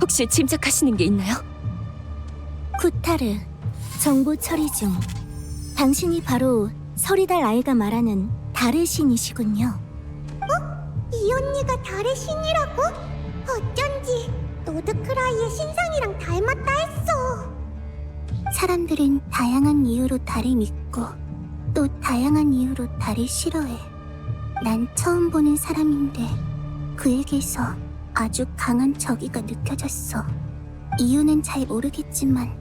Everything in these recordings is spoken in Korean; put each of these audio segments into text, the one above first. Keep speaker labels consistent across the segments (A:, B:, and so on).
A: 혹시 짐작하시는 게 있나요?
B: 쿠타르, 정보 처리 중. 당신이 바로 서리달 아이가 말하는 달의 신이시군요.
C: 이 언니가 달의 신이라고? 어쩐지 노드크라이의 신상이랑 닮았다 했어.
B: 사람들은 다양한 이유로 달을 믿고 또 다양한 이유로 달을 싫어해. 난 처음 보는 사람인데 그에게서 아주 강한 적이가 느껴졌어. 이유는 잘 모르겠지만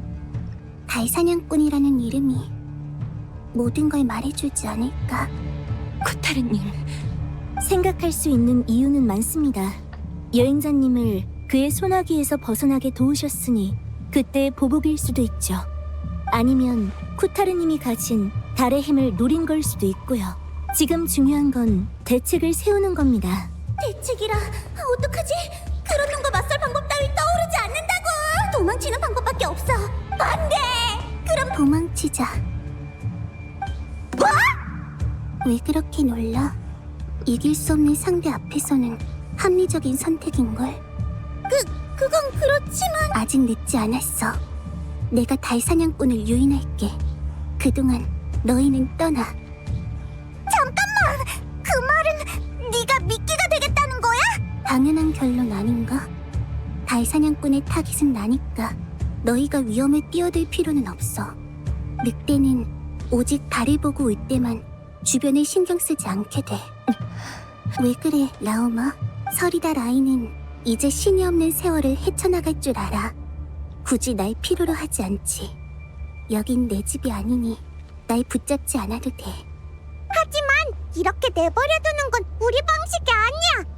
B: 달 사냥꾼이라는 이름이 모든 걸 말해주지 않을까.
A: 쿠타르님,
B: 생각할 수 있는 이유는 많습니다. 여행자님을 그의 소나기에서 벗어나게 도우셨으니 그때의 보복일 수도 있죠. 아니면 쿠타르님이 가진 달의 힘을 노린 걸 수도 있고요. 지금 중요한 건 대책을 세우는 겁니다.
C: 대책이라 어떡하지? 그런 놈과 맞설 방법 따위 떠오르지 않는다고. 도망치는 방법밖에 없어. 안 돼. 그럼
B: 도망치자.
C: 뭐?
B: 왜 그렇게 놀라? 이길 수 없는 상대 앞에서는 합리적인 선택인걸.
C: 그건 그렇지만
B: 아직 늦지 않았어. 내가 달 사냥꾼을 유인할게. 그동안 너희는 떠나.
C: 잠깐만. 그 말은 네가 미끼가 되겠다는 거야?
B: 당연한 결론 아닌가? 달 사냥꾼의 타깃은 나니까 너희가 위험에 뛰어들 필요는 없어. 늑대는 오직 달을 보고 올 때만 주변에 신경 쓰지 않게 돼. 왜 그래, 라오마? 서리달 아이는 이제 신이 없는 세월을 헤쳐나갈 줄 알아. 굳이 날 필요로 하지 않지. 여긴 내 집이 아니니 날 붙잡지 않아도 돼.
C: 하지만 이렇게 내버려두는 건 우리 방식이 아니야.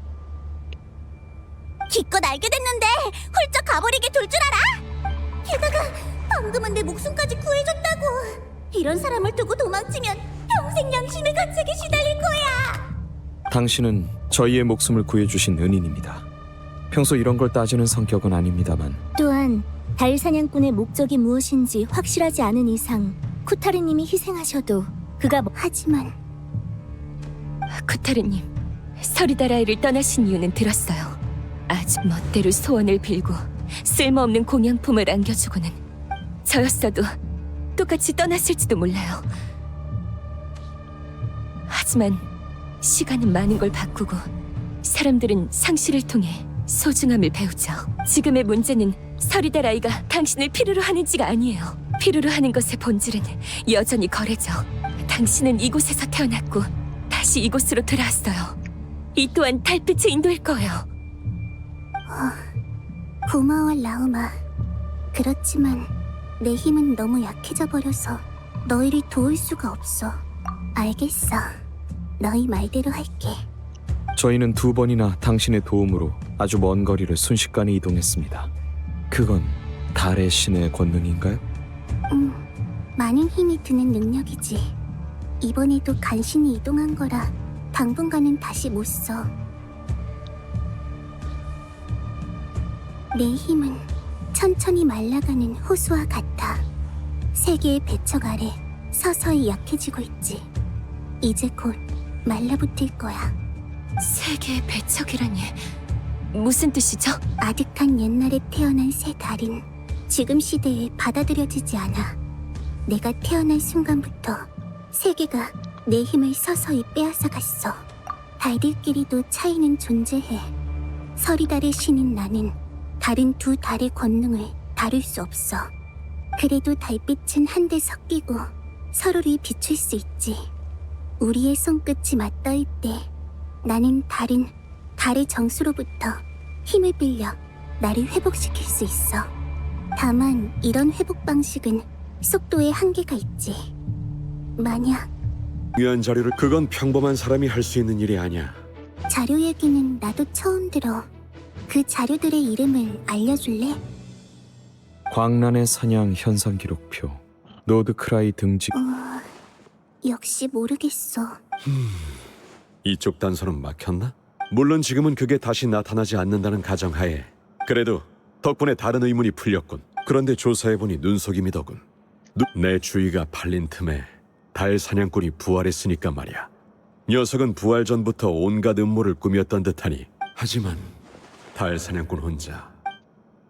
C: 기껏 알게 됐는데 훌쩍 가버리게 둘 줄 알아? 게다가 방금은 내 목숨까지 구해줬다고. 이런 사람을 두고 도망치면 평생 양심의 가책에 시달릴 거야.
D: 당신은 저희의 목숨을 구해주신 은인입니다. 평소 이런 걸 따지는 성격은 아닙니다만
B: 또한 달 사냥꾼의 목적이 무엇인지 확실하지 않은 이상 쿠타르님이 희생하셔도 그가 하지만
A: 쿠타르님, 서리달 아이를 떠나신 이유는 들었어요. 아주 멋대로 소원을 빌고 쓸모없는 공양품을 안겨주고는 저였어도 똑같이 떠났을지도 몰라요. 하지만 시간은 많은 걸 바꾸고 사람들은 상실을 통해 소중함을 배우죠. 지금의 문제는 서리달 아이가 당신을 필요로 하는지가 아니에요. 필요로 하는 것의 본질은 여전히 거래죠. 당신은 이곳에서 태어났고 다시 이곳으로 돌아왔어요. 이 또한 달빛의 인도일 거예요.
B: 고마워, 라우마. 그렇지만 내 힘은 너무 약해져 버려서 너희를 도울 수가 없어. 알겠어. 너희 말대로 할게.
D: 저희는 2번이나 당신의 도움으로 아주 먼 거리를 순식간에 이동했습니다. 그건 달의 신의 권능인가요?
B: 많은 힘이 드는 능력이지. 이번에도 간신히 이동한 거라 당분간은 다시 못 써. 내 힘은 천천히 말라가는 호수와 같아. 세계의 배척 아래 서서히 약해지고 있지. 이제 곧 말라붙을 거야.
A: 세계의 배척이라니 무슨 뜻이죠?
B: 아득한 옛날에 태어난 새 달인 지금 시대에 받아들여지지 않아. 내가 태어난 순간부터 세계가 내 힘을 서서히 빼앗아갔어. 달들끼리도 차이는 존재해. 서리달의 신인 나는 다른 2 달의 권능을 다룰 수 없어. 그래도 달빛은 한데 섞이고 서로를 비출 수 있지. 우리의 손끝이 맞닿을 때 나는 달의 정수로부터 힘을 빌려 나를 회복시킬 수 있어. 다만 이런 회복 방식은 속도에 한계가 있지. 만약
E: 위한 자료를 그건 평범한 사람이 할 수 있는 일이 아니야.
B: 자료 얘기는 나도 처음 들어. 그 자료들의 이름을 알려줄래?
D: 광란의 사냥 현상 기록표, 노드크라이 등지.
B: 역시 모르겠어.
E: 이쪽 단서는 막혔나? 물론 지금은 그게 다시 나타나지 않는다는 가정하에 그래도 덕분에 다른 의문이 풀렸군. 그런데 조사해보니 눈속임이더군. 내 주의가 팔린 틈에 달 사냥꾼이 부활했으니까 말이야. 녀석은 부활 전부터 온갖 음모를 꾸몄던 듯하니. 하지만 달 사냥꾼 혼자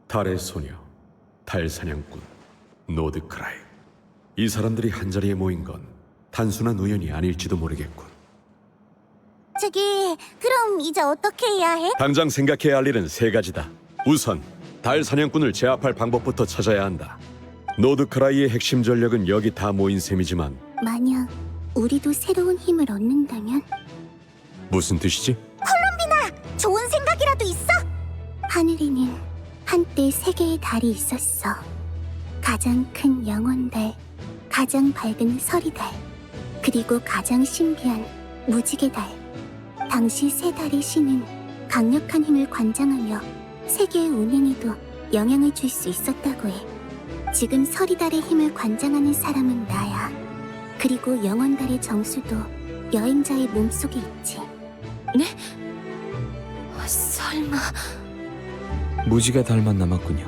E: 달의 소녀, 달 사냥꾼, 노드크라이. 이 사람들이 한자리에 모인 건 단순한 우연이 아닐지도 모르겠군.
C: 저기, 그럼 이제 어떻게 해야 해?
E: 당장 생각해야 할 일은 세 가지다. 우선 달 사냥꾼을 제압할 방법부터 찾아야 한다. 노드크라이의 핵심 전력은 여기 다 모인 셈이지만
B: 만약 우리도 새로운 힘을 얻는다면
E: 무슨 뜻이지?
C: 좋은 생각이라도 있어?
B: 하늘에는 한때 세 개의 달이 있었어. 가장 큰 영원달, 가장 밝은 서리달, 그리고 가장 신비한 무지개달. 당시 세 달의 신은 강력한 힘을 관장하며 세계의 운행에도 영향을 줄 수 있었다고 해. 지금 서리달의 힘을 관장하는 사람은 나야. 그리고 영원달의 정수도 여행자의 몸속에 있지.
A: 설마...
D: 무지개 달만 남았군요.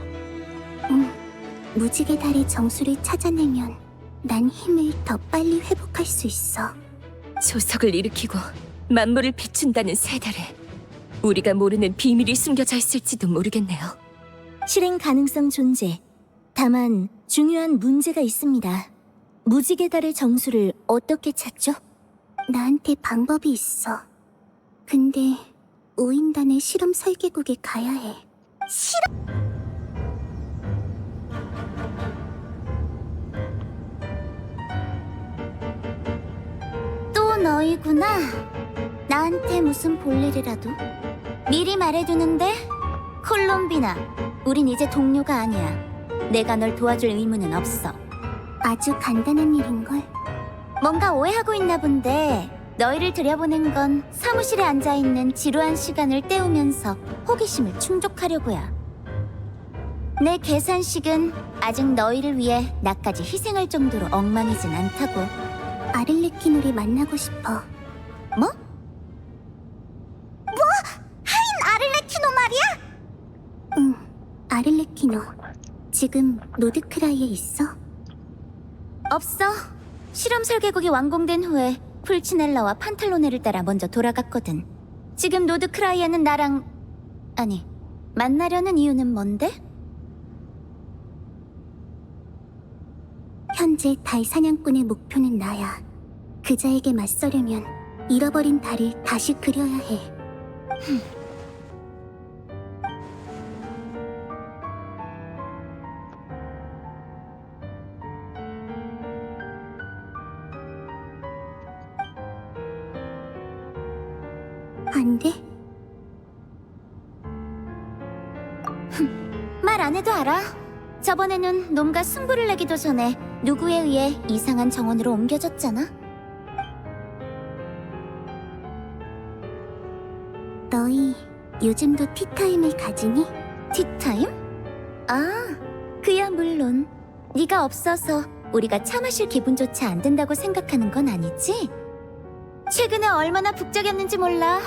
B: 무지개 달의 정수를 찾아내면 난 힘을 더 빨리 회복할 수 있어.
A: 조석을 일으키고 만물을 비춘다는 세 달에 우리가 모르는 비밀이 숨겨져 있을지도 모르겠네요.
C: 실행 가능성 존재. 다만 중요한 문제가 있습니다. 무지개 달의 정수를 어떻게 찾죠?
B: 나한테 방법이 있어. 근데 오인단의 실험 설계국에 가야 해.
C: 또 너희구나. 나한테 무슨 볼일이라도? 미리 말해두는데, 콜롬비나, 우린 이제 동료가 아니야. 내가 널 도와줄 의무는 없어.
B: 아주 간단한 일인걸.
C: 뭔가 오해하고 있나 본데, 너희를 들여보낸 건 사무실에 앉아있는 지루한 시간을 때우면서 호기심을 충족하려고야. 내 계산식은 아직 너희를 위해 나까지 희생할 정도로 엉망이진 않다고.
B: 아를레키노를 만나고 싶어.
C: 뭐? 하인 아를레키노 말이야?
B: 응, 아를레키노. 지금 노드크라이에 있어?
C: 없어. 실험 설계국이 완공된 후에 풀치넬라와 판탈로네를 따라 먼저 돌아갔거든. 지금 노드크라이에는 나랑... 아니, 만나려는 이유는 뭔데?
B: 현재 달 사냥꾼의 목표는 나야. 그자에게 맞서려면 잃어버린 달을 다시 그려야 해. 안 돼?
C: 말 안 해도 알아. 저번에는 놈과 승부를 내기도 전에 누구에 의해 이상한 정원으로 옮겨졌잖아.
B: 너희 요즘도 티타임을 가지니?
C: 티타임? 아, 그야 물론. 네가 없어서 우리가 차 마실 기분조차 안 든다고 생각하는 건 아니지? 최근에 얼마나 북적였는지 몰라.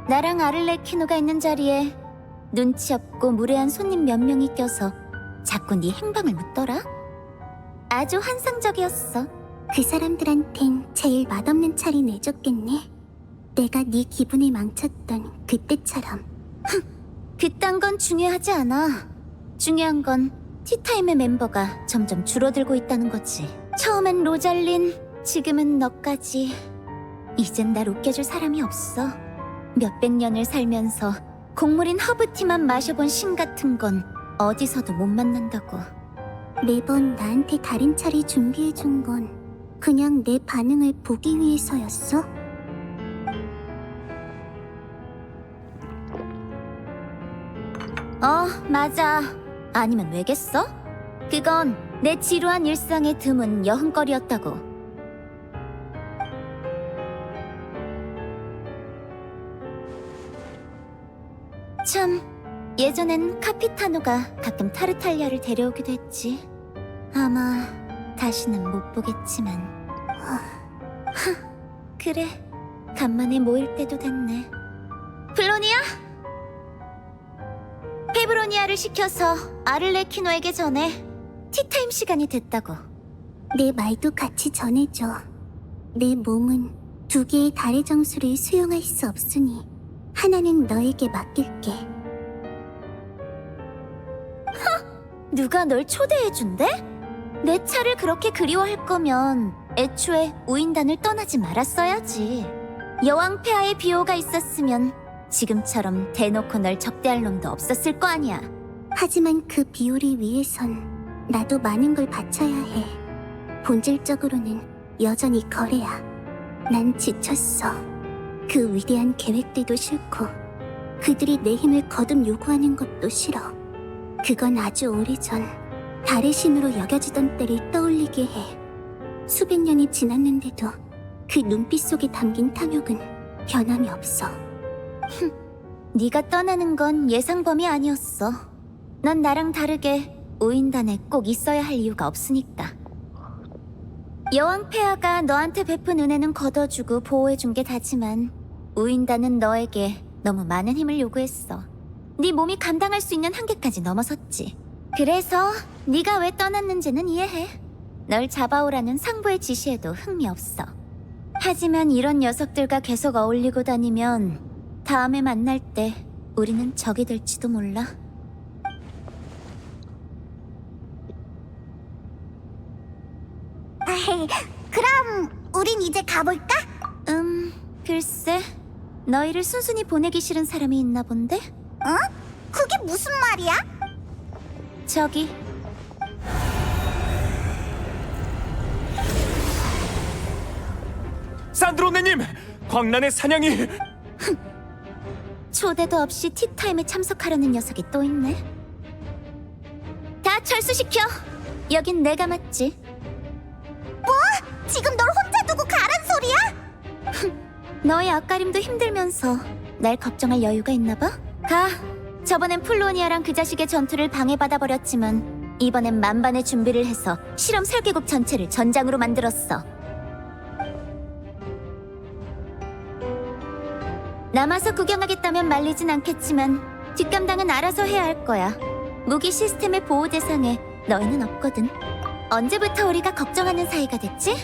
C: 나랑 아를레키노가 있는 자리에 눈치 없고 무례한 손님 몇 명이 껴서 자꾸 네 행방을 묻더라. 아주 환상적이었어.
B: 그 사람들한텐 제일 맛없는 차를 내줬겠네. 내가 네 기분을 망쳤던 그때처럼.
C: 그딴 건 중요하지 않아. 중요한 건 티타임의 멤버가 점점 줄어들고 있다는 거지. 처음엔 로잘린, 지금은 너까지. 이젠 날 웃겨줄 사람이 없어. 몇백 년을 살면서 곡물인 허브티만 마셔본 신 같은 건 어디서도 못 만난다고.
B: 매번 나한테 다른 차를 준비해준 건 그냥 내 반응을 보기 위해서였어?
C: 맞아. 아니면 왜겠어? 그건 내 지루한 일상의 드문 여흥거리였다고. 참, 예전엔 카피타노가 가끔 타르탈리아를 데려오기도 했지. 아마 다시는 못 보겠지만. 그래, 간만에 모일 때도 됐네. 블로니아? 페브로니아를 시켜서 아를레키노에게 전해. 티타임 시간이 됐다고.
B: 내 말도 같이 전해줘. 내 몸은 두 개의 달의 정수를 수용할 수 없으니 하나는 너에게 맡길게.
C: 누가 널 초대해준대? 내 차를 그렇게 그리워할 거면 애초에 우인단을 떠나지 말았어야지. 여왕 폐하의 비호가 있었으면 지금처럼 대놓고 널 적대할 놈도 없었을 거 아니야.
B: 하지만 그 비호를 위해선 나도 많은 걸 바쳐야 해. 본질적으로는 여전히 거래야. 난 지쳤어. 그 위대한 계획들도 싫고 그들이 내 힘을 거듭 요구하는 것도 싫어. 그건 아주 오래전 달의 신으로 여겨지던 때를 떠올리게 해. 수백 년이 지났는데도 그 눈빛 속에 담긴 탐욕은 변함이 없어.
C: 네가 떠나는 건 예상 범위 아니었어. 넌 나랑 다르게 우인단에 꼭 있어야 할 이유가 없으니까. 여왕 폐하가 너한테 베푼 은혜는 걷어주고 보호해준 게 다지만 우인단은 너에게 너무 많은 힘을 요구했어. 네 몸이 감당할 수 있는 한계까지 넘어섰지. 그래서 네가 왜 떠났는지는 이해해. 널 잡아오라는 상부의 지시에도 흥미없어. 하지만 이런 녀석들과 계속 어울리고 다니면 다음에 만날 때 우리는 적이 될지도 몰라.
B: 그럼 우린 이제 가볼까?
C: 글쎄. 너희를 순순히 보내기 싫은 사람이 있나 본데?
B: 그게 무슨 말이야?
C: 저기.
F: 산드로네님! 광란의 사냥이!
C: 초대도 없이 티타임에 참석하려는 녀석이 또 있네. 다 철수시켜. 여긴 내가 맞지.
B: 지금 널 혼자 두고 가란 소리야?
C: 너의 앞가림도 힘들면서 날 걱정할 여유가 있나 봐? 가. 저번엔 플로니아랑 그 자식의 전투를 방해받아 버렸지만 이번엔 만반의 준비를 해서 실험 설계국 전체를 전장으로 만들었어. 남아서 구경하겠다면 말리진 않겠지만 뒷감당은 알아서 해야 할 거야. 무기 시스템의 보호 대상에 너희는 없거든. 언제부터 우리가 걱정하는 사이가 됐지?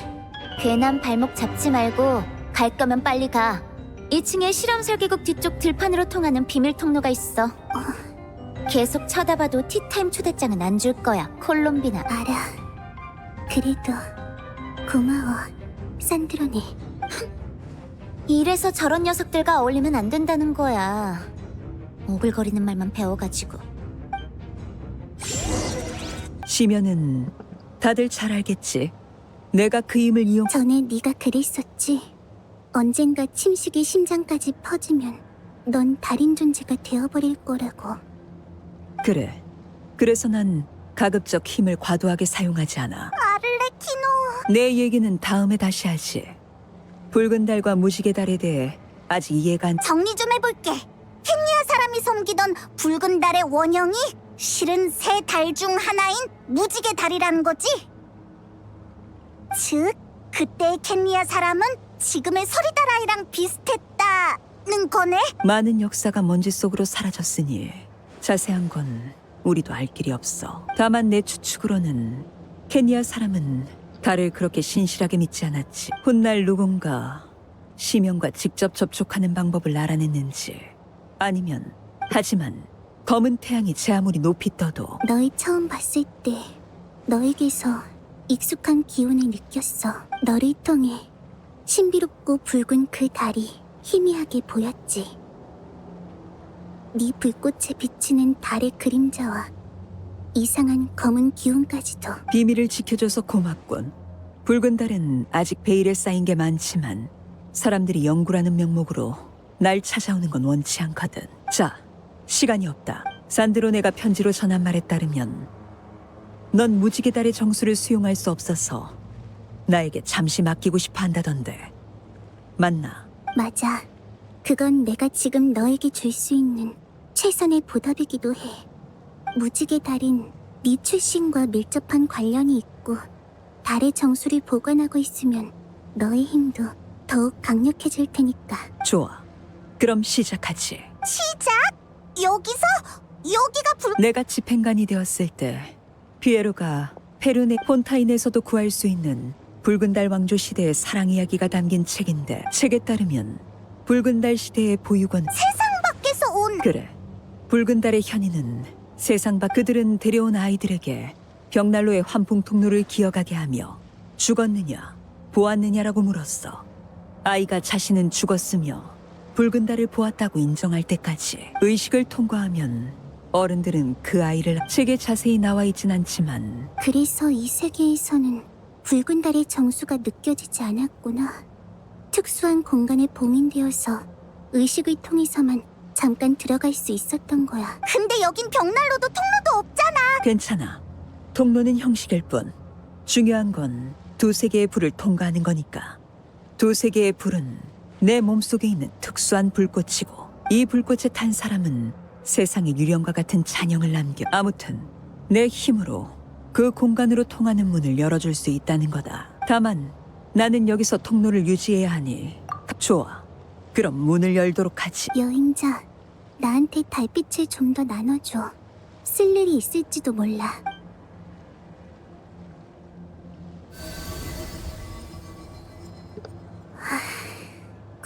C: 괜한 발목 잡지 말고 갈 거면 빨리 가. 2층에 실험 설계국 뒤쪽 들판으로 통하는 비밀 통로가 있어. 계속 쳐다봐도 티타임 초대장은 안 줄 거야, 콜롬비나.
B: 알아. 그래도 고마워, 산드로네.
C: 이래서 저런 녀석들과 어울리면 안 된다는 거야. 오글거리는 말만 배워가지고.
G: 시면은 다들 잘 알겠지. 내가 그 힘을 이용...
B: 전에 네가 그랬었지. 언젠가 침식이 심장까지 퍼지면 넌 달인 존재가 되어버릴 거라고.
G: 그래. 그래서 난 가급적 힘을 과도하게 사용하지 않아.
B: 아를레키노.
G: 내 얘기는 다음에 다시 하지. 붉은 달과 무지개 달에 대해 아직 이해가 안...
B: 정리 좀 해볼게. 켄니아 사람이 섬기던 붉은 달의 원형이 실은 세 달 중 하나인 무지개 달이라는 거지? 즉, 그때의 켄니아 사람은 지금의 서리달 아이랑 비슷했다는 거네?
G: 많은 역사가 먼지 속으로 사라졌으니 자세한 건 우리도 알 길이 없어. 다만 내 추측으로는 케니아 사람은 달을 그렇게 신실하게 믿지 않았지. 훗날 누군가 시면과 직접 접촉하는 방법을 알아냈는지 아니면 하지만 검은 태양이 제 아무리 높이 떠도
B: 너희 처음 봤을 때 너에게서 익숙한 기운을 느꼈어. 너를 통해 신비롭고 붉은 그 달이 희미하게 보였지. 네 불꽃에 비치는 달의 그림자와 이상한 검은 기운까지도.
G: 비밀을 지켜줘서 고맙군. 붉은 달은 아직 베일에 쌓인 게 많지만 사람들이 연구라는 명목으로 날 찾아오는 건 원치 않거든. 자, 시간이 없다. 산드로네가 편지로 전한 말에 따르면 넌 무지개 달의 정수를 수용할 수 없어서 나에게 잠시 맡기고 싶어 한다던데. 맞나?
B: 맞아. 그건 내가 지금 너에게 줄 수 있는 최선의 보답이기도 해. 무지개 달인 네 출신과 밀접한 관련이 있고 달의 정수를 보관하고 있으면 너의 힘도 더욱 강력해질 테니까.
G: 좋아. 그럼 시작하지.
B: 시작? 여기가
G: 내가 집행관이 되었을 때 피에로가 페르네 폰타인에서도 구할 수 있는 붉은 달 왕조 시대의 사랑 이야기가 담긴 책인데, 책에 따르면 붉은 달 시대의 보육원
B: 밖에서 온.
G: 그래. 붉은 달의 현인은 세상 밖 그들은 데려온 아이들에게 벽난로의 환풍 통로를 기어가게 하며 죽었느냐, 보았느냐라고 물었어. 아이가 자신은 죽었으며 붉은 달을 보았다고 인정할 때까지. 의식을 통과하면 어른들은 그 아이를 책에 자세히 나와 있진 않지만
B: 그래서 이 세계에서는 붉은 달의 정수가 느껴지지 않았구나. 특수한 공간에 봉인되어서 의식을 통해서만 잠깐 들어갈 수 있었던 거야. 근데 여긴 벽난로도 통로도 없잖아.
G: 괜찮아. 통로는 형식일 뿐. 중요한 건 두세 개의 불을 통과하는 거니까. 두세 개의 불은 내 몸속에 있는 특수한 불꽃이고 이 불꽃에 탄 사람은 세상에 유령과 같은 잔영을 남겨. 아무튼 내 힘으로 그 공간으로 통하는 문을 열어줄 수 있다는 거다. 다만 나는 여기서 통로를 유지해야 하니. 좋아. 그럼 문을 열도록 하지.
B: 여행자, 나한테 달빛을 좀 더 나눠줘. 쓸 일이 있을지도 몰라.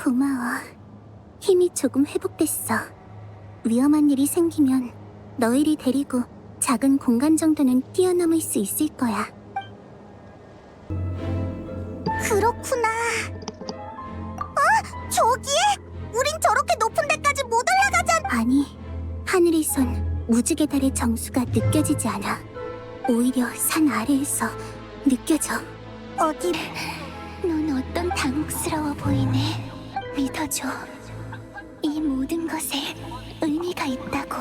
B: 고마워. 힘이 조금 회복됐어. 위험한 일이 생기면 너희를 데리고 작은 공간 정도는 뛰어넘을 수 있을 거야. 그렇구나. 저기에? 우린 저렇게 높은 데까지 못 올라가잖아. 아니, 하늘에선 무지개 달의 정수가 느껴지지 않아. 오히려 산 아래에서 느껴져. 어디? 넌 어떤 당혹스러워 보이네. 믿어줘. 이 모든 것에 의미가 있다고.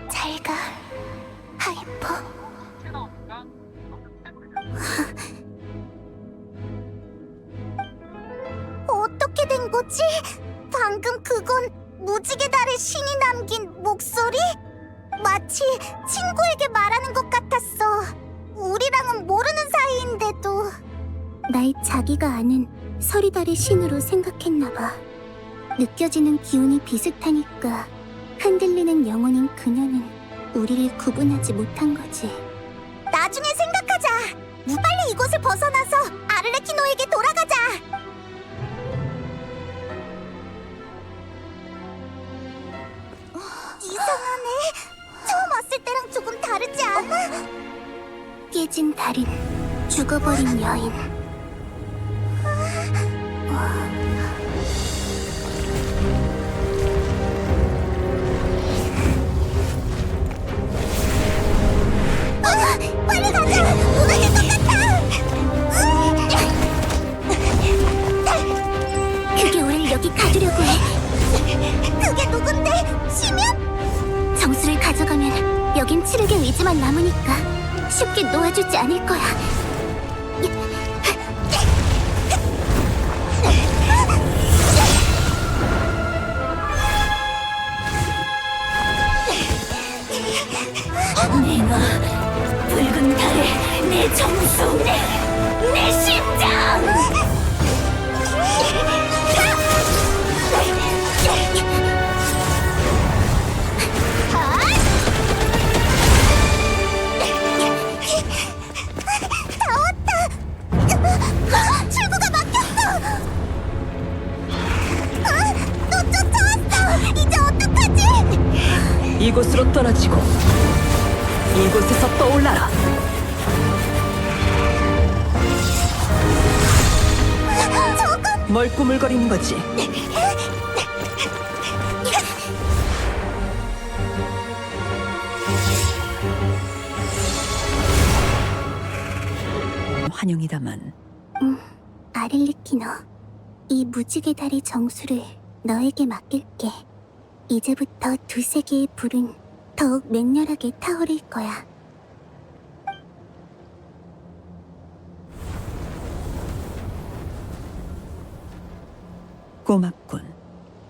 B: 잘 가, 하이퍼. 어떻게 된 거지? 방금 그건 무지개 달의 신이 남긴 목소리? 마치 친구에게 말하는 것 같았어. 우리랑은 모르는 사이인데도. 날 자기가 아는 서리달의 신으로 생각했나 봐. 느껴지는 기운이 비슷하니까 흔들리는 영혼인 그녀는 우리를 구분하지 못한 거지. 나중에 생각하자. 빨리 이곳을 벗어나서 아르레키노에게 돌아가자. 이상하네. 처음 왔을 때랑 조금 다르지 않아? 깨진 달인, 죽어버린 여인. 빨리 가자! 무너질 것 같아! 그게 우릴 여기 가두려고 해. 그게 누군데? 시면? 정수를 가져가면 여긴 칠흑의 의지만 남으니까 쉽게 놓아주지 않을 거야. 내가 붉은 달에 내 정수, 내 심장! 출구가 막혔어! 또 쫓아왔어! 이제 어떡하지?
G: 이곳으로 떨어지고 이곳에서 떠올라라.
B: 저건
G: 뭘 꾸물거리는 거지? 환영이다만
B: 아렐리키노, 이 무지개 달의 정수를 너에게 맡길게. 이제부터 두세 개의 불은 더욱 맹렬하게 타오를 거야.
G: 고맙군.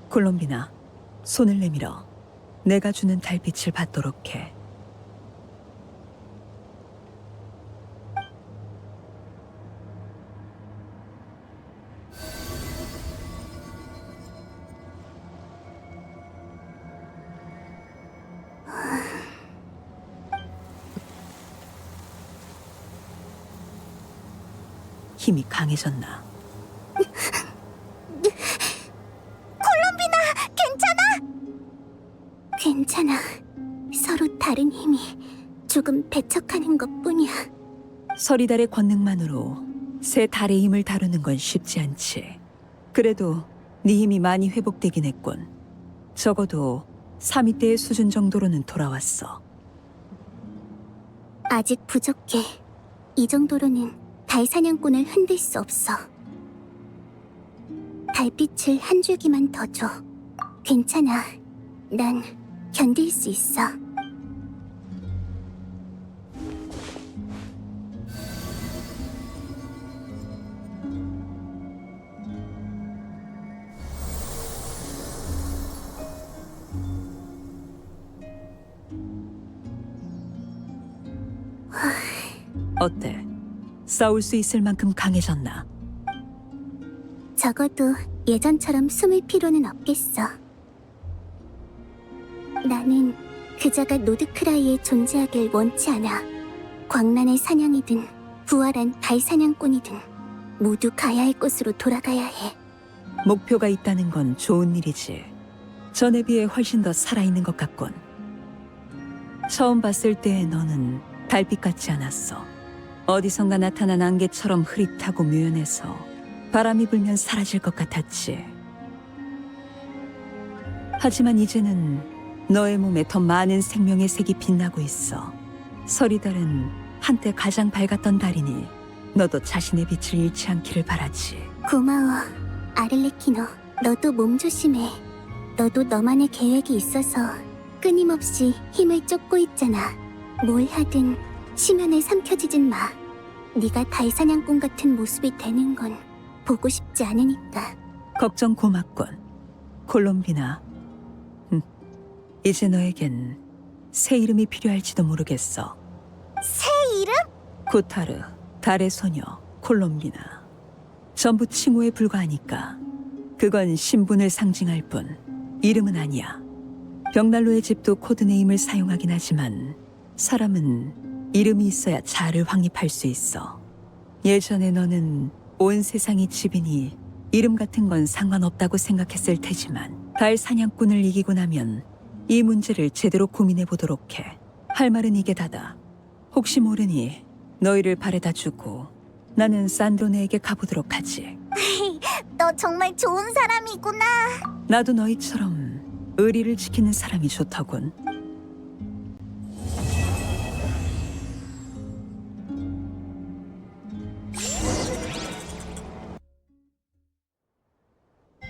G: 콜롬비나, 손을 내밀어. 내가 주는 달빛을 받도록 해. 힘이 강해졌나?
B: 괜찮아. 다른 힘이 조금 배척하는 것뿐이야.
G: 서리달의 권능만으로 새 달의 힘을 다루는 건 쉽지 않지. 그래도 네 힘이 많이 회복되긴 했군. 적어도 3위 때의 수준 정도로는 돌아왔어.
B: 아직 부족해. 이 정도로는 달 사냥꾼을 흔들 수 없어. 달빛을 한 줄기만 더 줘. 괜찮아. 난 견딜 수 있어.
G: 어때? 싸울 수 있을 만큼 강해졌나?
B: 적어도 예전처럼 숨을 필요는 없겠어. 나는 그자가 노드크라이에 존재하길 원치 않아. 광란의 사냥이든 부활한 달 사냥꾼이든 모두 가야 할 곳으로 돌아가야 해.
G: 목표가 있다는 건 좋은 일이지. 전에 비해 훨씬 더 살아있는 것 같군. 처음 봤을 때 너는 달빛 같지 않았어. 어디선가 나타난 안개처럼 흐릿하고 묘연해서 바람이 불면 사라질 것 같았지. 하지만 이제는 너의 몸에 더 많은 생명의 색이 빛나고 있어. 서리달은 한때 가장 밝았던 달이니 너도 자신의 빛을 잃지 않기를 바라지.
B: 고마워, 아를레키노. 너도 몸 조심해. 너도 너만의 계획이 있어서 끊임없이 힘을 쫓고 있잖아. 뭘 하든 심연에 삼켜지진 마. 네가 달 사냥꾼 같은 모습이 되는 건 보고 싶지 않으니까.
G: 걱정 고맙군, 콜롬비나. 이제 너에겐 새 이름이 필요할지도 모르겠어.
C: 새 이름?
G: 코타르, 달의 소녀, 콜롬비나. 전부 칭호에 불과하니까. 그건 신분을 상징할 뿐 이름은 아니야. 벽난로의 집도 코드네임을 사용하긴 하지만 사람은 이름이 있어야 자아를 확립할 수 있어. 예전에 너는 온 세상이 집이니 이름 같은 건 상관없다고 생각했을 테지만 달 사냥꾼을 이기고 나면 이 문제를 제대로 고민해 보도록 해. 할 말은 이게 다다. 혹시 모르니 너희를 바래다 주고 나는 산드로네에게 가보도록 하지.
C: 너 정말 좋은 사람이구나.
G: 나도 너희처럼 의리를 지키는 사람이 좋더군.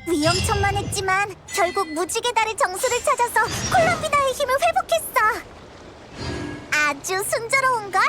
C: 위험천만했지만 결국 무지개 달의 정수를 찾아서 콜롬비나의 힘을 회복했어. 아주 순조로운걸?